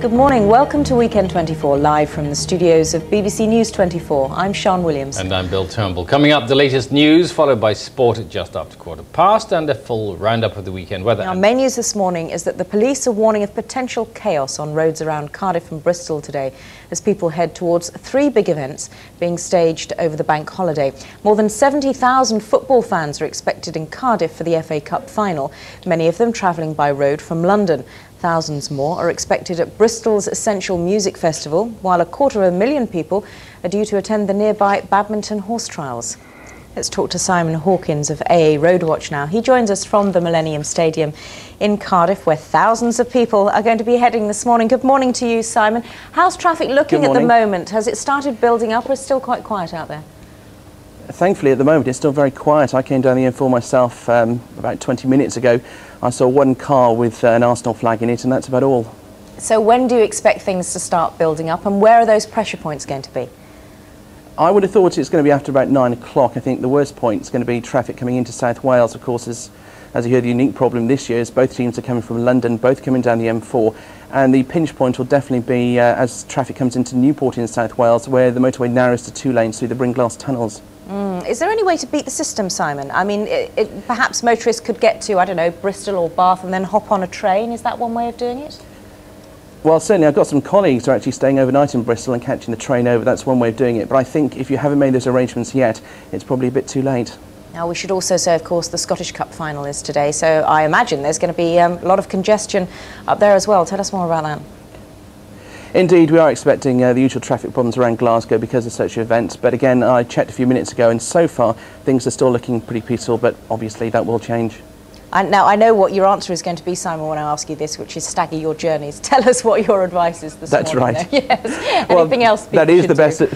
Good morning. Welcome to Weekend 24, live from the studios of BBC News 24. I'm Sian Williams. And I'm Bill Turnbill. Coming up, the latest news, followed by sport at just after 1:15, and a full roundup of the weekend weather. Our main news this morning is that the police are warning of potential chaos on roads around Cardiff and Bristol today as people head towards three big events being staged over the bank holiday. More than 70,000 football fans are expected in Cardiff for the FA Cup final, many of them travelling by road from London. Thousands more are expected at Bristol's Essential Music Festival, while 250,000 people are due to attend the nearby badminton horse trials. Let's talk to Simon Hawkins of AA Roadwatch now. He joins us from the Millennium Stadium in Cardiff, where thousands of people are going to be heading this morning. Good morning to you, Simon. How's traffic looking at the moment? Has it started building up, or is it still quite quiet out there? Thankfully, at the moment, it's still very quiet. I came down the M4 myself about 20 minutes ago. I saw one car with an Arsenal flag in it, and that's about all. So when do you expect things to start building up, and where are those pressure points going to be? I would have thought it's going to be after about 9 o'clock. I think the worst point is going to be traffic coming into South Wales. Of course, as you heard, the unique problem this year is both teams are coming from London, both coming down the M4. And the pinch point will definitely be as traffic comes into Newport in South Wales, where the motorway narrows to 2 lanes through the Brynglas tunnels. Is there any way to beat the system, Simon? I mean, perhaps motorists could get to, I don't know, Bristol or Bath and then hop on a train. Is that one way of doing it? Well, certainly I've got some colleagues who are actually staying overnight in Bristol and catching the train over. That's one way of doing it. But I think if you haven't made those arrangements yet, it's probably a bit too late. Now, we should also say, of course, the Scottish Cup final is today, so I imagine there's going to be a lot of congestion up there as well. Tell us more about that. Indeed, we are expecting the usual traffic problems around Glasgow because of such events. But again, I checked a few minutes ago, and so far things are still looking pretty peaceful, but obviously that will change. Now, I know what your answer is going to be, Simon, when I ask you this, which is stagger your journeys. Tell us what your advice is this morning. That's right. Yes. Anything else people that is should the best. do?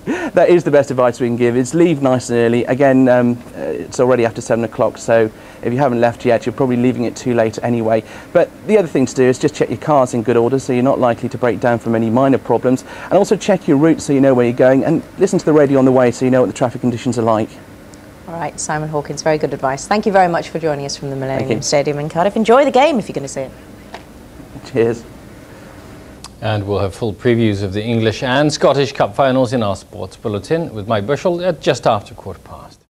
That is the best advice we can give, is leave nice and early. Again, it's already after 7 o'clock, so if you haven't left yet, you're probably leaving it too late anyway. But the other thing to do is just check your cars in good order so you're not likely to break down from any minor problems. And also check your route so you know where you're going, and listen to the radio on the way so you know what the traffic conditions are like. All right, Simon Hawkins, very good advice. Thank you very much for joining us from the Millennium Stadium in Cardiff. Enjoy the game if you're going to see it. Cheers. And we'll have full previews of the English and Scottish Cup finals in our sports bulletin with Mike Bushell at just after 1:15.